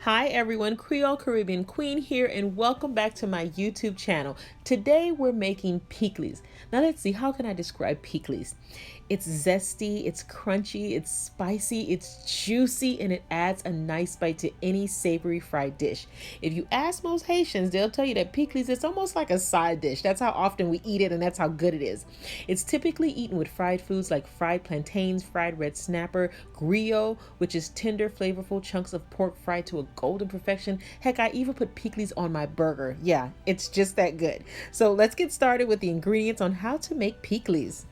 Hi everyone, Creole Caribbean Queen here, and welcome back to my YouTube channel. Today we're making Pikliz. Now let's see, how can I describe Pikliz? It's zesty, it's crunchy, it's spicy, it's juicy, and it adds a nice bite to any savory fried dish. If you ask most Haitians, they'll tell you that Pikliz is almost like a side dish. That's how often we eat it, and that's how good it is. It's typically eaten with fried foods like fried plantains, fried red snapper, griot, which is tender, flavorful chunks of pork fried to a golden perfection. Heck, I even put Pikliz on my burger. Yeah, it's just that good. So let's get started with the ingredients on how to make Pikliz.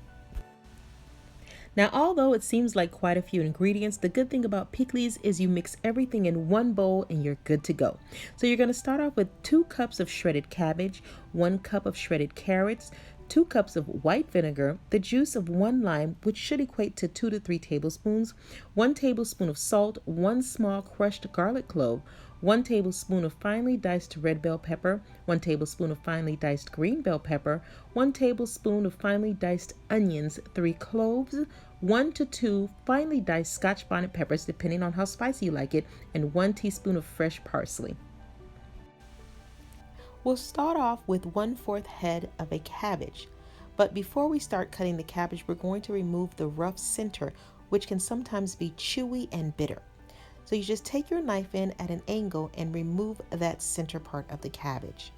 Now, although it seems like quite a few ingredients, the good thing about Pikliz is you mix everything in one bowl and you're good to go. So you're going to start off with 2 cups of shredded cabbage, 1 cup of shredded carrots, 2 cups of white vinegar, the juice of 1 lime, which should equate to 2 to 3 tablespoons, 1 tablespoon of salt, 1 small crushed garlic clove, 1 tablespoon of finely diced red bell pepper, 1 tablespoon of finely diced green bell pepper, 1 tablespoon of finely diced onions, 3 cloves, 1 to 2 finely diced Scotch bonnet peppers, depending on how spicy you like it, and 1 teaspoon of fresh parsley. We'll start off with 1/4 head of a cabbage. But before we start cutting the cabbage, we're going to remove the rough center, which can sometimes be chewy and bitter. So you just take your knife in at an angle and remove that center part of the cabbage.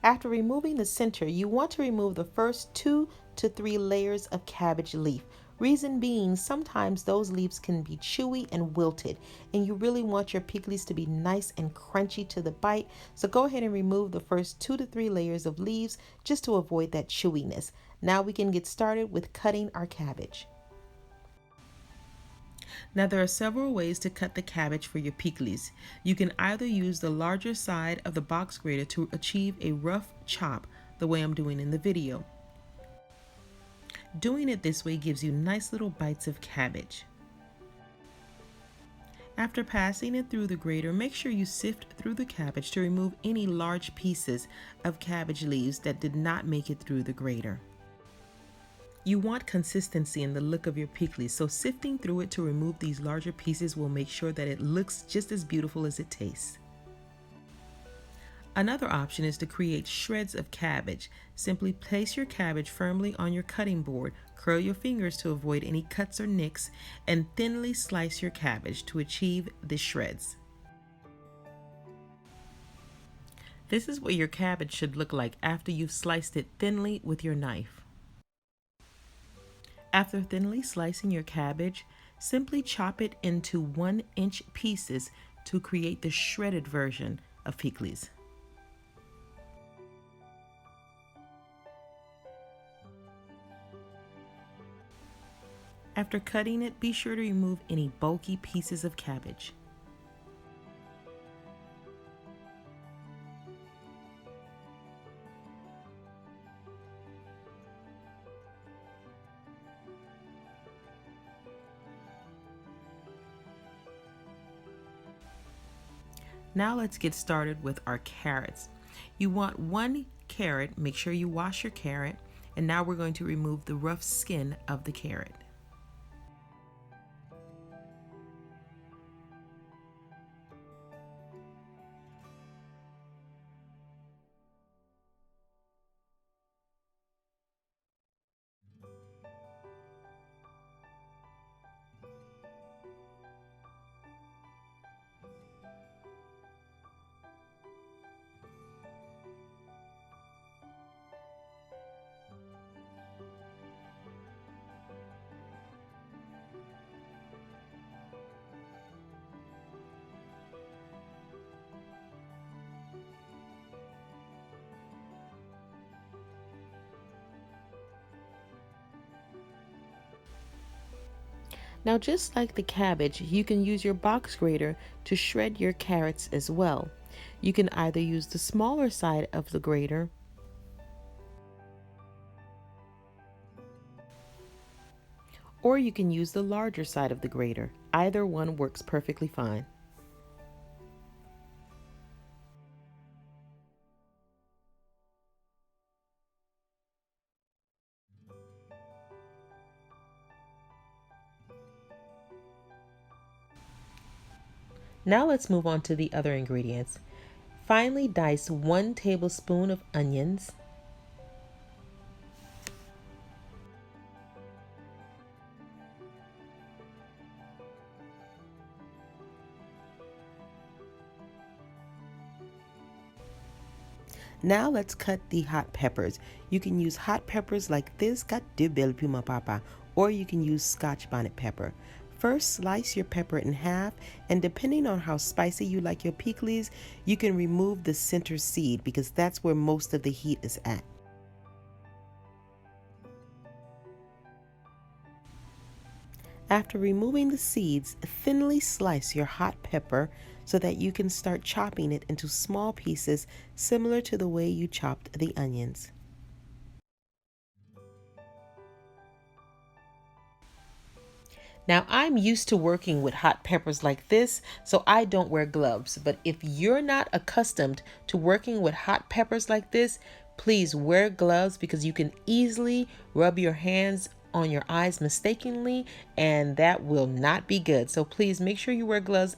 After removing the center, you want to remove the first 2 to 3 layers of cabbage leaf. Reason being, sometimes those leaves can be chewy and wilted, and you really want your Pikliz to be nice and crunchy to the bite. So go ahead and remove the first 2 to 3 layers of leaves just to avoid that chewiness. Now we can get started with cutting our cabbage. Now there are several ways to cut the cabbage for your Pikliz. You can either use the larger side of the box grater to achieve a rough chop, the way I'm doing in the video. Doing it this way gives you nice little bites of cabbage. After passing it through the grater, make sure you sift through the cabbage to remove any large pieces of cabbage leaves that did not make it through the grater. You want consistency in the look of your Pikliz, so sifting through it to remove these larger pieces will make sure that it looks just as beautiful as it tastes. Another option is to create shreds of cabbage. Simply place your cabbage firmly on your cutting board, curl your fingers to avoid any cuts or nicks, and thinly slice your cabbage to achieve the shreds. This is what your cabbage should look like after you've sliced it thinly with your knife. After thinly slicing your cabbage, simply chop it into 1-inch pieces to create the shredded version of Pikliz. After cutting it, be sure to remove any bulky pieces of cabbage. Now let's get started with our carrots. You want 1 carrot, make sure you wash your carrot, and now we're going to remove the rough skin of the carrot. Now, just like the cabbage, you can use your box grater to shred your carrots as well. You can either use the smaller side of the grater or you can use the larger side of the grater. Either one works perfectly fine. Now let's move on to the other ingredients. Finely dice 1 tablespoon of onions. Now let's cut the hot peppers. You can use hot peppers like this, cut de bel puma papa, or you can use Scotch bonnet pepper. First, slice your pepper in half, and depending on how spicy you like your pickles, you can remove the center seed because that's where most of the heat is at. After removing the seeds, thinly slice your hot pepper so that you can start chopping it into small pieces similar to the way you chopped the onions. Now, I'm used to working with hot peppers like this, so I don't wear gloves. But if you're not accustomed to working with hot peppers like this, please wear gloves because you can easily rub your hands on your eyes mistakenly, and that will not be good. So please make sure you wear gloves.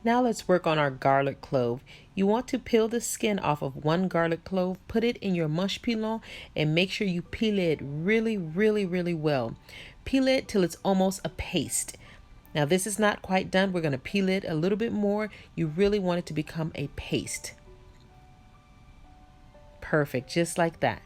Now let's work on our garlic clove. You want to peel the skin off of 1 garlic clove, put it in your mush pilon, and make sure you peel it really well. Peel it till it's almost a paste. Now this is not quite done. We're going to peel it a little bit more. You really want it to become a paste. Perfect, just like that.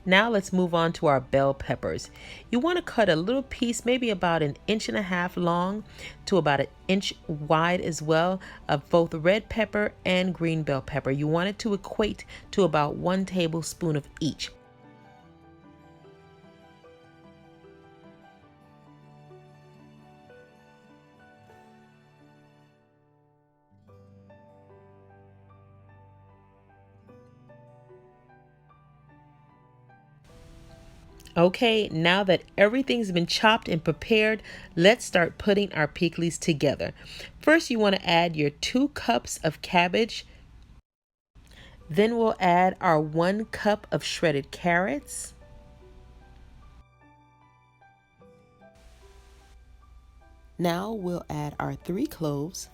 Now let's move on to our bell peppers. You want to cut a little piece, maybe about 1.5 inches long to about 1 inch wide as well, of both red pepper and green bell pepper. You want it to equate to about 1 tablespoon of each. Okay, now that everything's been chopped and prepared, let's start putting our pickles together. First, you want to add your 2 cups of cabbage. Then we'll add our 1 cup of shredded carrots. Now we'll add our 3 cloves.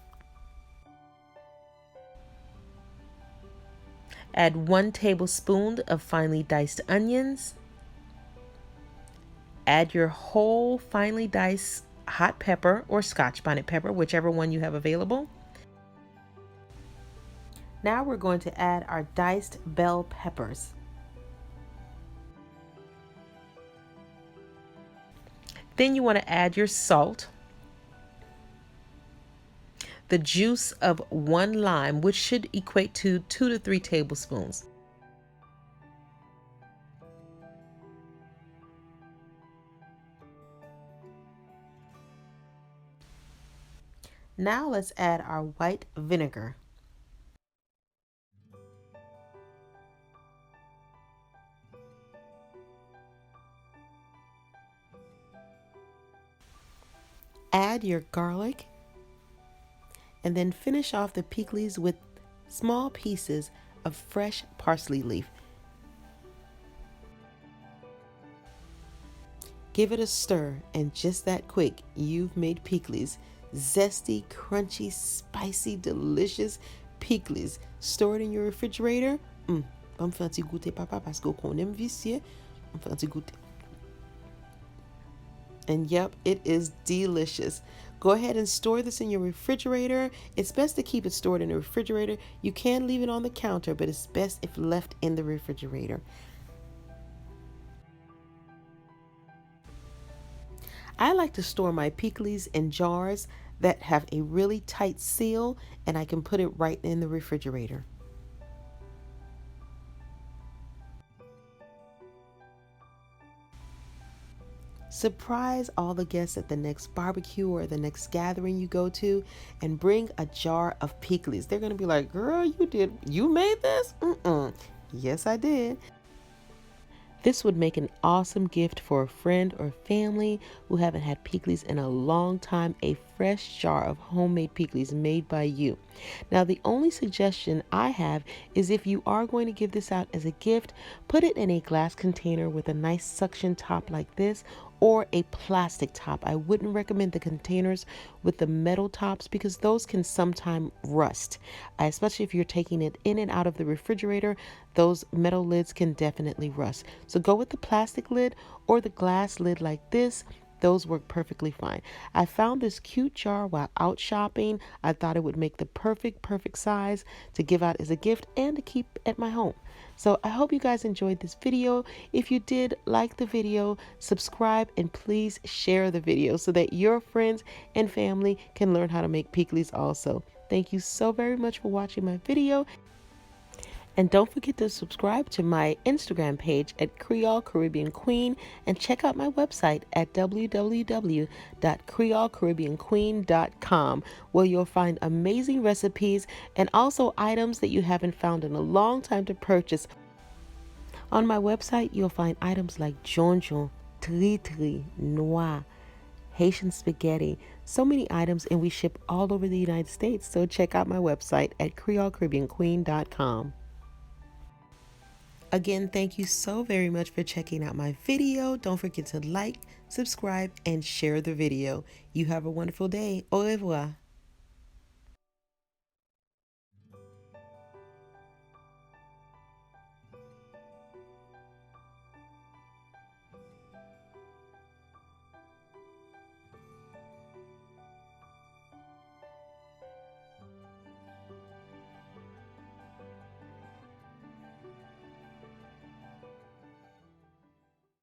Add 1 tablespoon of finely diced onions. Add your whole finely diced hot pepper or Scotch bonnet pepper, whichever one you have available. Now we're going to add our diced bell peppers. Then you want to add your salt, the juice of 1 lime, which should equate to 2 to 3 tablespoons. Now let's add our white vinegar. Add your garlic, and then finish off the pickles with small pieces of fresh parsley leaf. Give it a stir, and just that quick, you've made pickles. Zesty, crunchy, spicy, delicious pickles. Store it in your refrigerator. Bon faire un petit goûter papa parce qu'on aime vicier. On fait un petit goûter. And yep, it is delicious. Go ahead and store this in your refrigerator. It's best to keep it stored in the refrigerator. You can leave it on the counter, but it's best if left in the refrigerator. I like to store my pickles in jars that have a really tight seal, and I can put it right in the refrigerator. Surprise all the guests at the next barbecue or the next gathering you go to and bring a jar of Pikliz. They're going to be like, girl, you made this? Yes, I did. This would make an awesome gift for a friend or family who haven't had Pikliz in a long time, a fresh jar of homemade Pikliz made by you. Now, the only suggestion I have is if you are going to give this out as a gift, put it in a glass container with a nice suction top like this or a plastic top. I wouldn't recommend the containers with the metal tops because those can sometimes rust, especially if you're taking it in and out of the refrigerator. Those metal lids can definitely rust. So go with the plastic lid or the glass lid like this. Those work perfectly fine. I found this cute jar while out shopping. I thought it would make the perfect size to give out as a gift and to keep at my home. So I hope you guys enjoyed this video. If you did, like the video, subscribe, and please share the video so that your friends and family can learn how to make Pikliz also. Thank you so very much for watching my video. And don't forget to subscribe to my Instagram page at CreoleCaribbeanQueen and check out my website at www.CreoleCaribbeanQueen.com, where you'll find amazing recipes and also items that you haven't found in a long time to purchase. On my website, you'll find items like jonjon, tri, noix, Haitian spaghetti, so many items, and we ship all over the United States. So check out my website at CreoleCaribbeanQueen.com. Again, thank you so very much for checking out my video. Don't forget to like, subscribe, and share the video. You have a wonderful day. Au revoir.